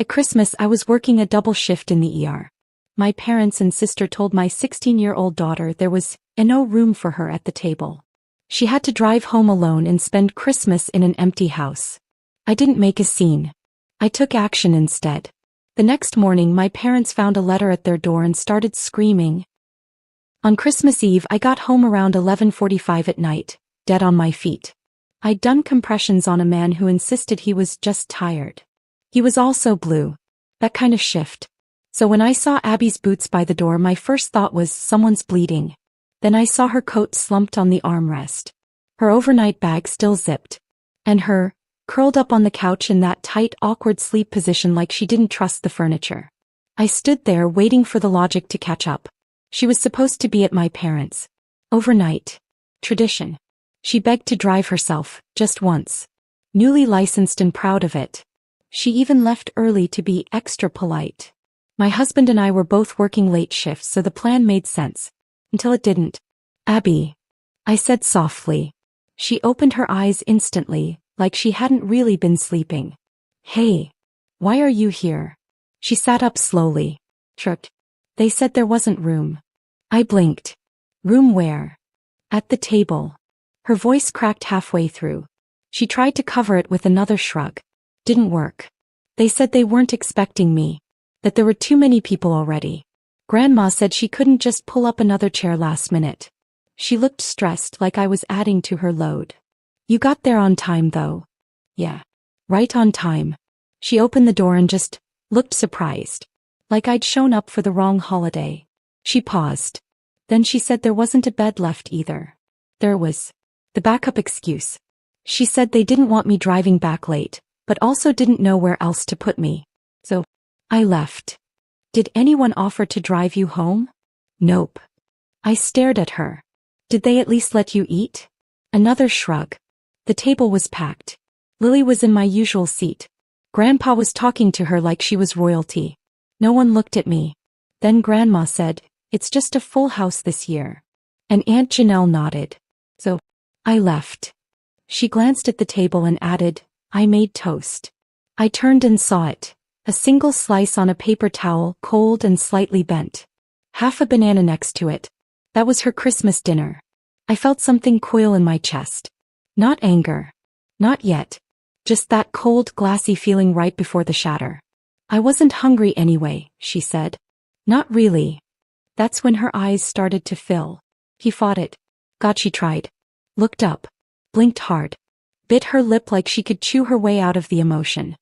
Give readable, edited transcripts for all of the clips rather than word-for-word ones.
At Christmas, I was working a double shift in the ER. My parents and sister told my 16-year-old daughter there was no room for her at the table. She had to drive home alone and spend Christmas in an empty house. I didn't make a scene. I took action instead. The next morning, my parents found a letter at their door and started screaming. On Christmas Eve, I got home around 11:45 at night, dead on my feet. I'd done compressions on a man who insisted he was just tired. He was also blue. That kind of shift. So when I saw Abby's boots by the door, my first thought was someone's bleeding. Then I saw her coat slumped on the armrest. Her overnight bag still zipped. And her, curled up on the couch in that tight, awkward sleep position like she didn't trust the furniture. I stood there waiting for the logic to catch up. She was supposed to be at my parents'. Overnight. Tradition. She begged to drive herself, just once. Newly licensed and proud of it. She even left early to be extra polite. My husband and I were both working late shifts, so the plan made sense. Until it didn't. Abby. I said softly. She opened her eyes instantly, like she hadn't really been sleeping. Hey. Why are you here? She sat up slowly. Tripped. They said there wasn't room. I blinked. Room where? At the table. Her voice cracked halfway through. She tried to cover it with another shrug. Didn't work. They said they weren't expecting me. That there were too many people already. Grandma said she couldn't just pull up another chair last minute. She looked stressed, like I was adding to her load. You got there on time though. Yeah. Right on time. She opened the door and just looked surprised. Like I'd shown up for the wrong holiday. She paused. Then she said there wasn't a bed left either. There was. The backup excuse. She said they didn't want me driving back late, but also didn't know where else to put me. So, I left. Did anyone offer to drive you home? Nope. I stared at her. Did they at least let you eat? Another shrug. The table was packed. Lily was in my usual seat. Grandpa was talking to her like she was royalty. No one looked at me. Then Grandma said, "It's just a full house this year." And Aunt Janelle nodded. So, I left. She glanced at the table and added, "I made toast." I turned and saw it. A single slice on a paper towel, cold and slightly bent. Half a banana next to it. That was her Christmas dinner. I felt something coil in my chest. Not anger. Not yet. Just that cold, glassy feeling right before the shatter. I wasn't hungry anyway, she said. Not really. That's when her eyes started to fill. He fought it. God, she tried. Looked up. Blinked hard. Bit her lip like she could chew her way out of the emotion.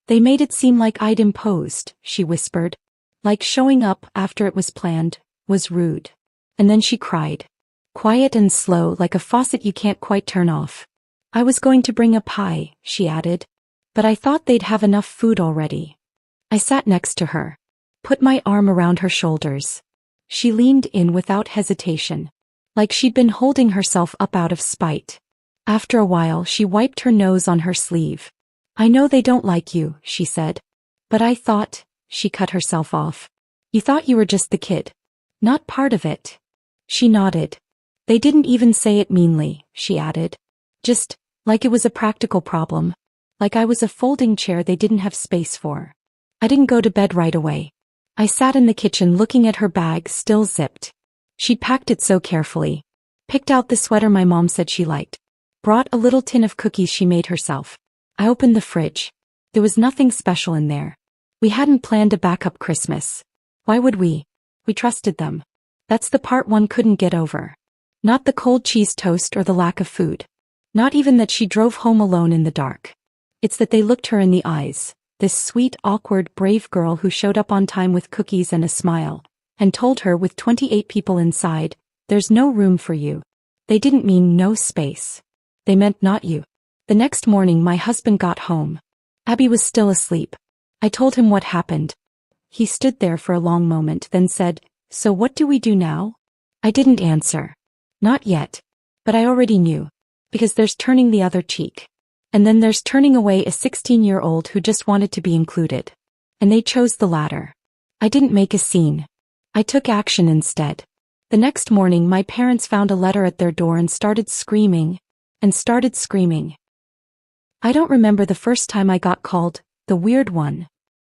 They made it seem like I'd imposed, she whispered. Like showing up after it was planned, was rude. And then she cried. Quiet and slow, like a faucet you can't quite turn off. I was going to bring a pie, she added. But I thought they'd have enough food already. I sat next to her. Put my arm around her shoulders. She leaned in without hesitation. Like she'd been holding herself up out of spite. After a while, she wiped her nose on her sleeve. I know they don't like you, she said. But I thought, she cut herself off. You thought you were just the kid. Not part of it. She nodded. They didn't even say it meanly, she added. Just, like it was a practical problem. Like I was a folding chair they didn't have space for. I didn't go to bed right away. I sat in the kitchen looking at her bag still zipped. She'd packed it so carefully. Picked out the sweater my mom said she liked. Brought a little tin of cookies she made herself. I opened the fridge. There was nothing special in there. We hadn't planned a backup Christmas. Why would we? We trusted them. That's the part one couldn't get over. Not the cold cheese toast or the lack of food. Not even that she drove home alone in the dark. It's that they looked her in the eyes, this sweet, awkward, brave girl who showed up on time with cookies and a smile, and told her with 28 people inside, "There's no room for you." They didn't mean no space. They meant not you. The next morning my husband got home. Abby was still asleep. I told him what happened. He stood there for a long moment, then said, "So what do we do now?" I didn't answer. Not yet. But I already knew. Because there's turning the other cheek. And then there's turning away a 16-year-old who just wanted to be included. And they chose the latter. I didn't make a scene. I took action instead. The next morning my parents found a letter at their door and started screaming. I don't remember the first time I got called the weird one.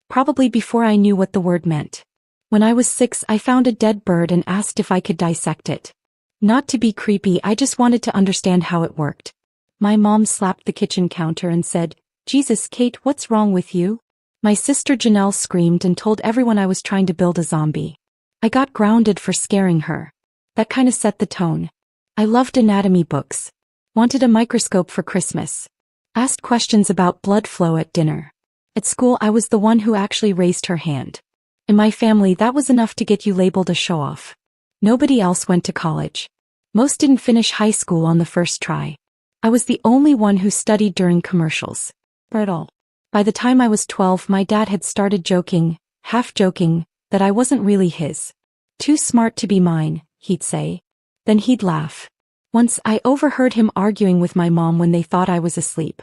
probably before I knew what the word meant. When I was 6, I found a dead bird and asked if I could dissect it. Not to be creepy, I just wanted to understand how it worked. My mom slapped the kitchen counter and said, "Jesus, Kate, what's wrong with you?" My sister Janelle screamed and told everyone I was trying to build a zombie. I got grounded for scaring her. That kinda set the tone. I loved anatomy books. Wanted a microscope for Christmas. Asked questions about blood flow at dinner. At school, I was the one who actually raised her hand. In my family, that was enough to get you labeled a show-off. Nobody else went to college. Most didn't finish high school on the first try. I was the only one who studied during commercials. Brittle. By the time I was 12, my dad had started joking, half joking, that I wasn't really his. Too smart to be mine, he'd say. Then he'd laugh. Once I overheard him arguing with my mom when they thought I was asleep.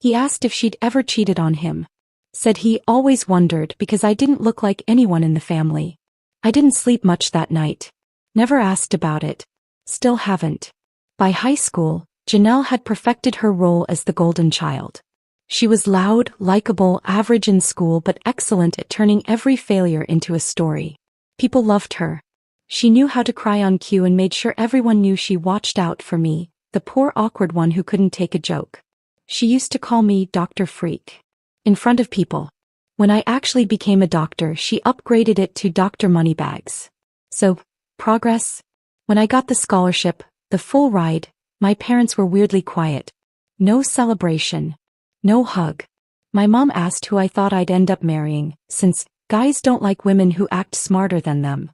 He asked if she'd ever cheated on him. Said he always wondered because I didn't look like anyone in the family. I didn't sleep much that night. Never asked about it. Still haven't. By high school, Janelle had perfected her role as the golden child. She was loud, likable, average in school but excellent at turning every failure into a story. People loved her. She knew how to cry on cue and made sure everyone knew she watched out for me, the poor awkward one who couldn't take a joke. She used to call me Dr. Freak. In front of people. When I actually became a doctor, she upgraded it to Dr. Moneybags. So, progress? When I got the scholarship, the full ride, my parents were weirdly quiet. No celebration. No hug. My mom asked who I thought I'd end up marrying, since guys don't like women who act smarter than them.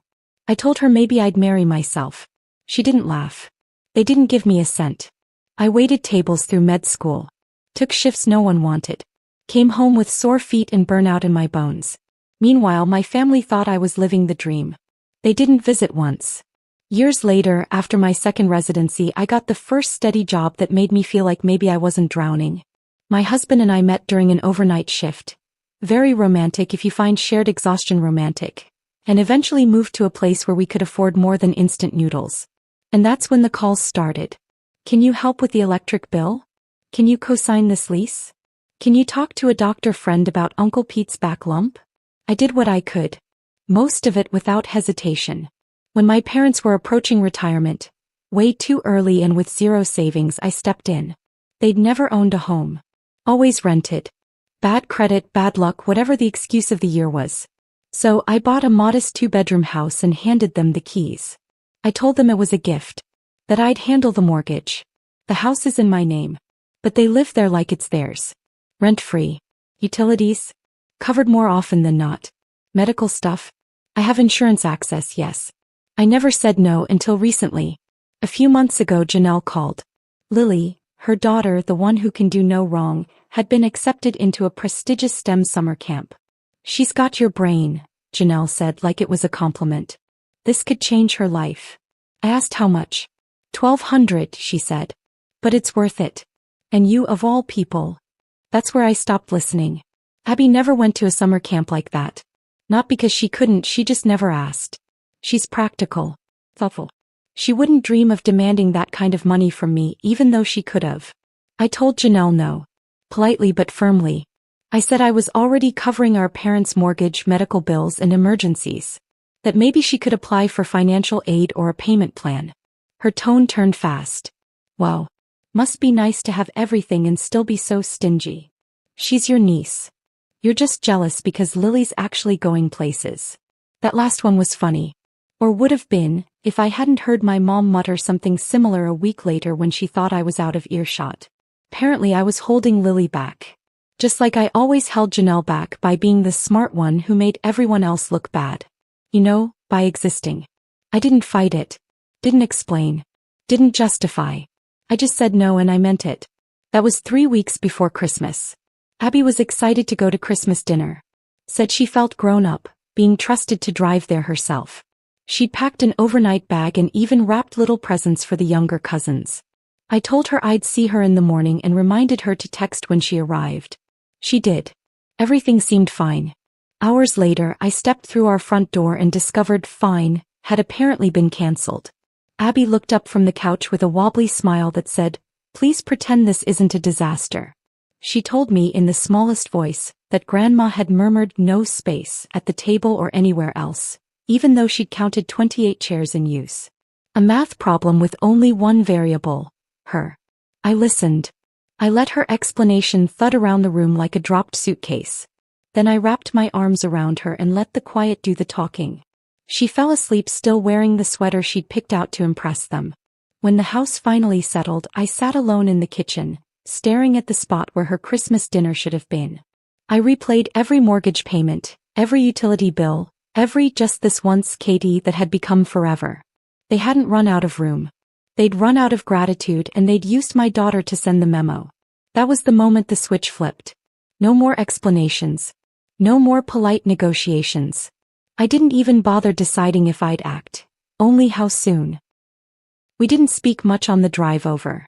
I told her maybe I'd marry myself. She didn't laugh. They didn't give me a cent. I waited tables through med school. Took shifts no one wanted. Came home with sore feet and burnout in my bones. Meanwhile, my family thought I was living the dream. They didn't visit once. Years later, after my second residency, I got the first steady job that made me feel like maybe I wasn't drowning. My husband and I met during an overnight shift. Very romantic if you find shared exhaustion romantic. And eventually moved to a place where we could afford more than instant noodles. And that's when the calls started. Can you help with the electric bill? Can you co-sign this lease? Can you talk to a doctor friend about Uncle Pete's back lump? I did what I could. Most of it without hesitation. When my parents were approaching retirement, way too early and with zero savings, I stepped in. They'd never owned a home. Always rented. Bad credit, bad luck, whatever the excuse of the year was. So I bought a modest 2-bedroom house and handed them the keys. I told them it was a gift. That I'd handle the mortgage. The house is in my name. But they live there like it's theirs. Rent-free. Utilities. Covered more often than not. Medical stuff. I have insurance access, yes. I never said no until recently. A few months ago Janelle called. Lily, her daughter, the one who can do no wrong, had been accepted into a prestigious STEM summer camp. She's got your brain, Janelle said like it was a compliment. This could change her life. I asked how much. $1,200, she said. But it's worth it. And you of all people. That's where I stopped listening. Abby never went to a summer camp like that. Not because she couldn't, she just never asked. She's practical. Thoughtful. She wouldn't dream of demanding that kind of money from me even though she could have. I told Janelle no. Politely but firmly. I said I was already covering our parents' mortgage, medical bills, and emergencies. That maybe she could apply for financial aid or a payment plan. Her tone turned fast. Wow. Must be nice to have everything and still be so stingy. She's your niece. You're just jealous because Lily's actually going places. That last one was funny. Or would have been, if I hadn't heard my mom mutter something similar a week later when she thought I was out of earshot. Apparently I was holding Lily back. Just like I always held Janelle back by being the smart one who made everyone else look bad. You know, by existing. I didn't fight it. Didn't explain. Didn't justify. I just said no and I meant it. That was 3 weeks before Christmas. Abby was excited to go to Christmas dinner. Said she felt grown up, being trusted to drive there herself. She'd packed an overnight bag and even wrapped little presents for the younger cousins. I told her I'd see her in the morning and reminded her to text when she arrived. She did. Everything seemed fine. Hours later, I stepped through our front door and discovered fine had apparently been cancelled. Abby looked up from the couch with a wobbly smile that said, "Please pretend this isn't a disaster." She told me in the smallest voice that Grandma had murmured no space at the table or anywhere else, even though she'd counted 28 chairs in use. A math problem with only one variable, her. I listened. I let her explanation thud around the room like a dropped suitcase. Then I wrapped my arms around her and let the quiet do the talking. She fell asleep still wearing the sweater she'd picked out to impress them. When the house finally settled, I sat alone in the kitchen, staring at the spot where her Christmas dinner should have been. I replayed every mortgage payment, every utility bill, every just this once Katie that had become forever. They hadn't run out of room. They'd run out of gratitude and they'd used my daughter to send the memo. That was the moment the switch flipped. No more explanations. No more polite negotiations. I didn't even bother deciding if I'd act, only how soon. We didn't speak much on the drive over.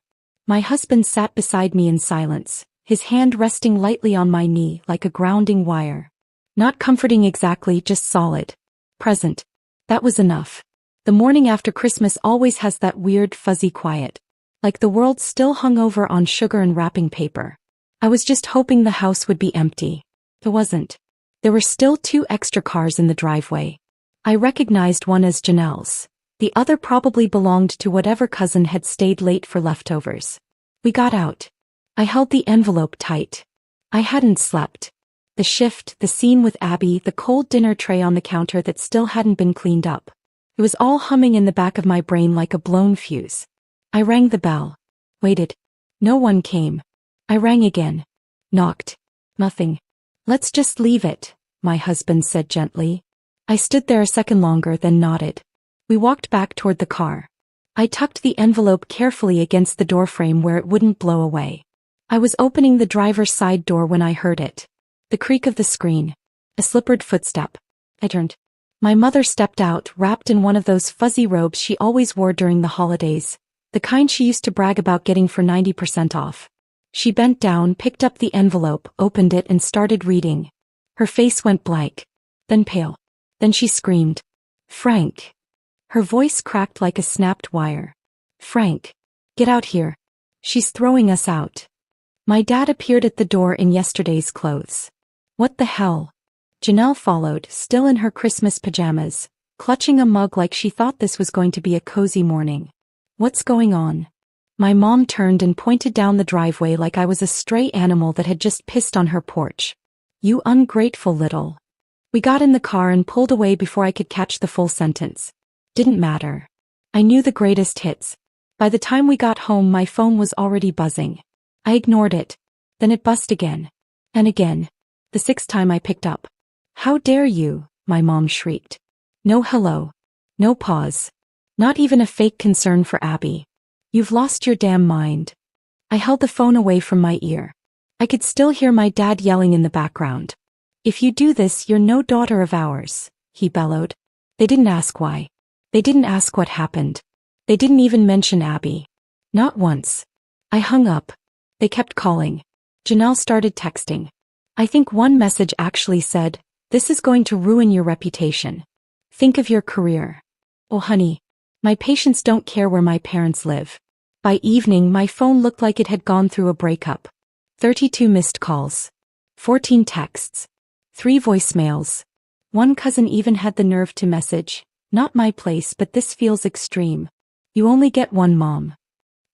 My husband sat beside me in silence, his hand resting lightly on my knee like a grounding wire. Not comforting exactly, just solid. Present. That was enough. The morning after Christmas always has that weird fuzzy quiet. Like the world still hung over on sugar and wrapping paper. I was just hoping the house would be empty. It wasn't. There were still 2 extra cars in the driveway. I recognized one as Janelle's. The other probably belonged to whatever cousin had stayed late for leftovers. We got out. I held the envelope tight. I hadn't slept. The shift, the scene with Abby, the cold dinner tray on the counter that still hadn't been cleaned up. It was all humming in the back of my brain like a blown fuse. I rang the bell. Waited. No one came. I rang again. Knocked. Nothing. Let's just leave it, my husband said gently. I stood there a second longer, then nodded. We walked back toward the car. I tucked the envelope carefully against the doorframe where it wouldn't blow away. I was opening the driver's side door when I heard it. The creak of the screen. A slippered footstep. I turned. My mother stepped out, wrapped in one of those fuzzy robes she always wore during the holidays, the kind she used to brag about getting for 90% off. She bent down, picked up the envelope, opened it and started reading. Her face went blank, then pale. Then she screamed. Frank. Her voice cracked like a snapped wire. Frank. Get out here. She's throwing us out. My dad appeared at the door in yesterday's clothes. What the hell? Janelle followed, still in her Christmas pajamas, clutching a mug like she thought this was going to be a cozy morning. What's going on? My mom turned and pointed down the driveway like I was a stray animal that had just pissed on her porch. You ungrateful little. We got in the car and pulled away before I could catch the full sentence. Didn't matter. I knew the greatest hits. By the time we got home my phone was already buzzing. I ignored it. Then it buzzed again. And again. The 6th time I picked up. How dare you, my mom shrieked. No hello. No pause. Not even a fake concern for Abby. You've lost your damn mind. I held the phone away from my ear. I could still hear my dad yelling in the background. If you do this, you're no daughter of ours, he bellowed. They didn't ask why. They didn't ask what happened. They didn't even mention Abby. Not once. I hung up. They kept calling. Janelle started texting. I think one message actually said, "This is going to ruin your reputation. Think of your career." Oh honey. My patients don't care where my parents live. By evening my phone looked like it had gone through a breakup. 32 missed calls. 14 texts. 3 voicemails. One cousin even had the nerve to message, "Not my place, but this feels extreme. You only get one mom."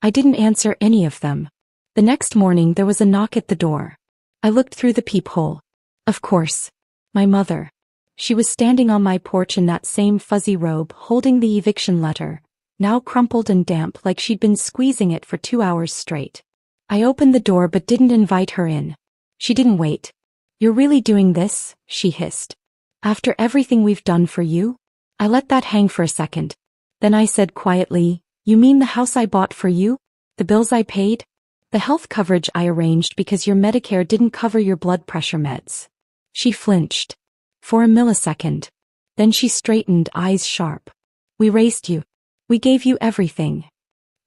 I didn't answer any of them. The next morning there was a knock at the door. I looked through the peephole. Of course. My mother. She was standing on my porch in that same fuzzy robe, holding the eviction letter, now crumpled and damp like she'd been squeezing it for 2 hours straight. I opened the door but didn't invite her in. She didn't wait. "You're really doing this?" she hissed. "After everything we've done for you?" I let that hang for a second. Then I said quietly, "You mean the house I bought for you? The bills I paid? The health coverage I arranged because your Medicare didn't cover your blood pressure meds?" She flinched. For a millisecond. Then she straightened, eyes sharp. "We raised you. We gave you everything.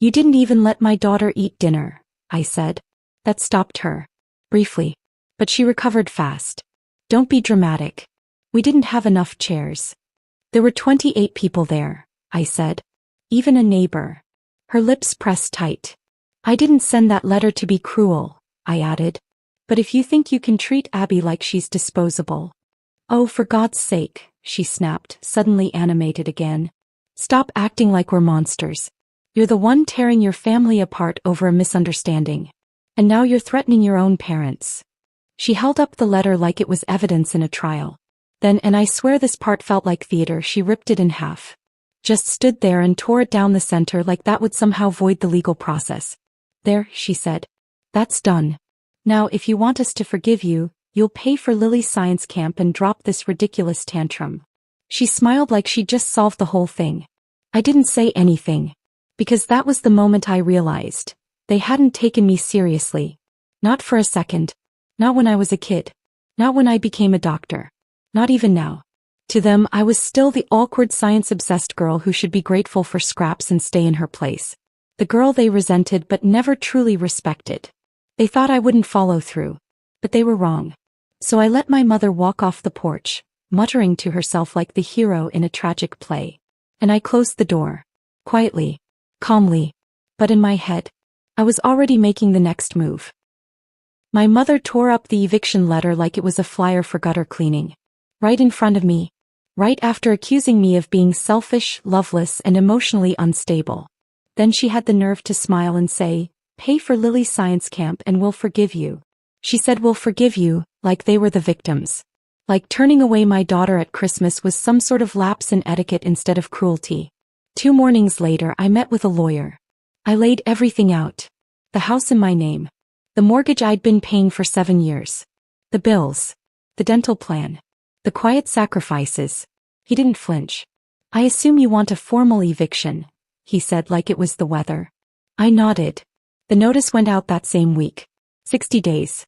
You didn't even let my daughter eat dinner," I said. That stopped her. Briefly. But she recovered fast. "Don't be dramatic. We didn't have enough chairs." "There were 28 people there," I said. "Even a neighbor." Her lips pressed tight. "I didn't send that letter to be cruel," I added. But if you think you can treat Abby like she's disposable. Oh, for God's sake, she snapped, suddenly animated again. Stop acting like we're monsters. You're the one tearing your family apart over a misunderstanding. And now you're threatening your own parents. She held up the letter like it was evidence in a trial. Then, and I swear this part felt like theater, she ripped it in half. Just stood there and tore it down the center like that would somehow void the legal process. There, she said. That's done. Now if you want us to forgive you, you'll pay for Lily's science camp and drop this ridiculous tantrum. She smiled like she'd just solved the whole thing. I didn't say anything. Because that was the moment I realized. They hadn't taken me seriously. Not for a second. Not when I was a kid. Not when I became a doctor. Not even now. To them, I was still the awkward science-obsessed girl who should be grateful for scraps and stay in her place. The girl they resented but never truly respected. They thought I wouldn't follow through. But they were wrong. So I let my mother walk off the porch, muttering to herself like the hero in a tragic play. And I closed the door. Quietly. Calmly. But in my head, I was already making the next move. My mother tore up the eviction letter like it was a flyer for gutter cleaning. Right in front of me. Right after accusing me of being selfish, loveless, and emotionally unstable. Then she had the nerve to smile and say, "Pay for Lily's science camp and we'll forgive you." She said we'll forgive you, like they were the victims. Like turning away my daughter at Christmas was some sort of lapse in etiquette instead of cruelty. 2 mornings later I met with a lawyer. I laid everything out. The house in my name. The mortgage I'd been paying for 7 years. The bills. The dental plan. The quiet sacrifices. He didn't flinch. "I assume you want a formal eviction," he said like it was the weather. I nodded. The notice went out that same week. 60 days.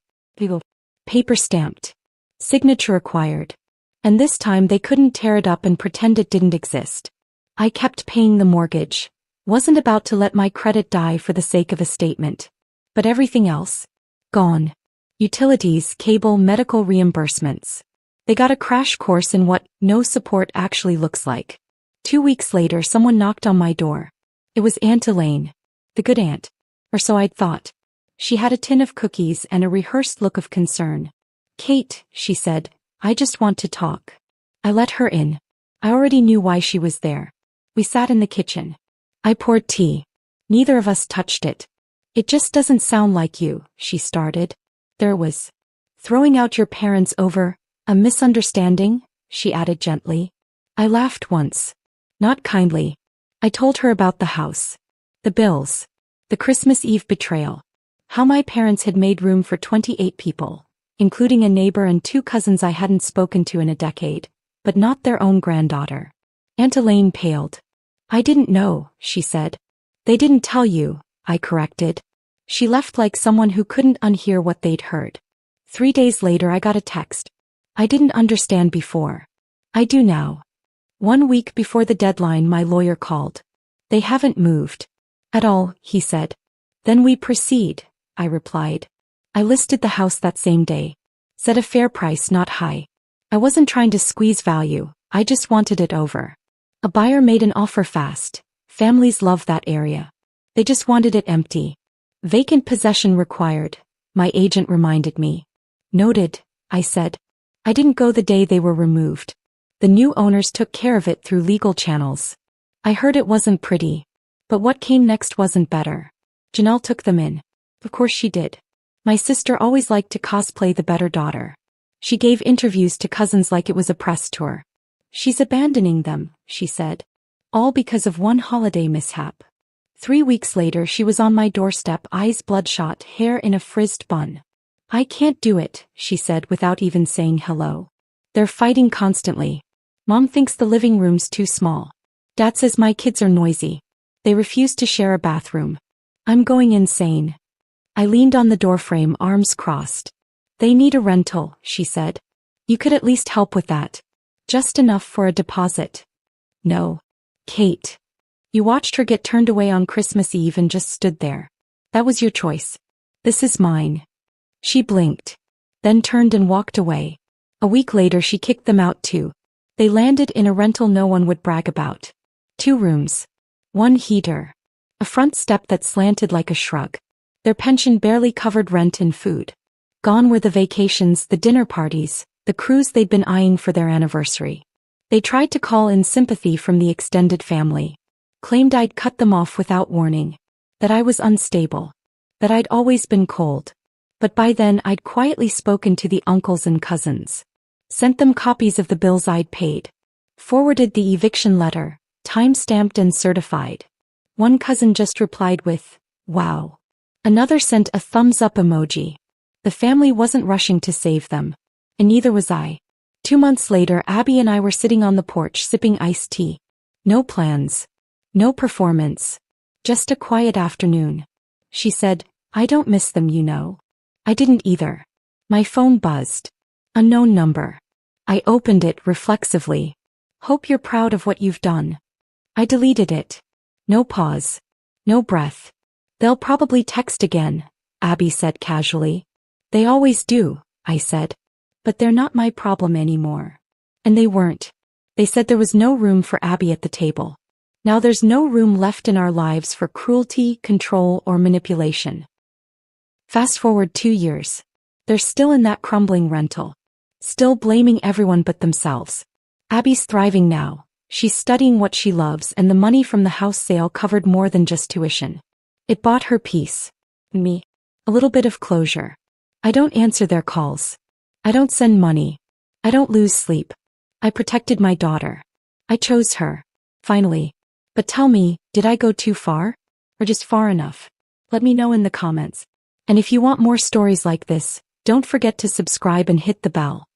Paper stamped. Signature required. And this time they couldn't tear it up and pretend it didn't exist. I kept paying the mortgage. Wasn't about to let my credit die for the sake of a statement. But everything else? Gone. Utilities, cable, medical reimbursements. They got a crash course in what no support actually looks like. 2 weeks later someone knocked on my door. It was Aunt Elaine. The good aunt. Or so I'd thought. She had a tin of cookies and a rehearsed look of concern. "Kate," she said, "I just want to talk." I let her in. I already knew why she was there. We sat in the kitchen. I poured tea. Neither of us touched it. "It just doesn't sound like you," she started. "There was throwing out your parents over a misunderstanding," she added gently. I laughed once. Not kindly. I told her about the house. The bills. The Christmas Eve betrayal. How my parents had made room for 28 people, including a neighbor and 2 cousins I hadn't spoken to in a decade, but not their own granddaughter. Aunt Elaine paled. "I didn't know," she said. "They didn't tell you," I corrected. She left like someone who couldn't unhear what they'd heard. 3 days later I got a text. I didn't understand before. I do now. 1 week before the deadline my lawyer called. "They haven't moved." "At all," he said. "Then we proceed," I replied. I listed the house that same day. Set a fair price, not high. I wasn't trying to squeeze value, I just wanted it over. A buyer made an offer fast. Families love that area. They just wanted it empty. "Vacant possession required," my agent reminded me. "Noted," I said. I didn't go the day they were removed. The new owners took care of it through legal channels. I heard it wasn't pretty. But what came next wasn't better. Janelle took them in. Of course she did. My sister always liked to cosplay the better daughter. She gave interviews to cousins like it was a press tour. "She's abandoning them," she said. All because of one holiday mishap. 3 weeks later she was on my doorstep, eyes bloodshot, hair in a frizzed bun. "I can't do it," she said without even saying hello. "They're fighting constantly. Mom thinks the living room's too small. Dad says my kids are noisy. They refuse to share a bathroom. I'm going insane." I leaned on the doorframe, arms crossed. "They need a rental," she said. "You could at least help with that. Just enough for a deposit." "No. Kate. You watched her get turned away on Christmas Eve and just stood there. That was your choice. This is mine." She blinked. Then turned and walked away. A week later she kicked them out too. They landed in a rental no one would brag about. 2 rooms. 1 heater. A front step that slanted like a shrug. Their pension barely covered rent and food. Gone were the vacations, the dinner parties, the cruise they'd been eyeing for their anniversary. They tried to call in sympathy from the extended family. Claimed I'd cut them off without warning. That I was unstable. That I'd always been cold. But by then I'd quietly spoken to the uncles and cousins. Sent them copies of the bills I'd paid. Forwarded the eviction letter, time-stamped and certified. One cousin just replied with, "Wow." Another sent a thumbs-up emoji. The family wasn't rushing to save them. And neither was I. 2 months later, Abby and I were sitting on the porch sipping iced tea. No plans. No performance. Just a quiet afternoon. She said, "I don't miss them, you know." I didn't either. My phone buzzed. Unknown number. I opened it reflexively. "Hope you're proud of what you've done." I deleted it. No pause. No breath. "They'll probably text again," Abby said casually. "They always do," I said. "But they're not my problem anymore." And they weren't. They said there was no room for Abby at the table. Now there's no room left in our lives for cruelty, control, or manipulation. Fast forward 2 years. They're still in that crumbling rental. Still blaming everyone but themselves. Abby's thriving now. She's studying what she loves, and the money from the house sale covered more than just tuition. It bought her peace. Me. A little bit of closure. I don't answer their calls. I don't send money. I don't lose sleep. I protected my daughter. I chose her. Finally. But tell me, did I go too far? Or just far enough? Let me know in the comments. And if you want more stories like this, don't forget to subscribe and hit the bell.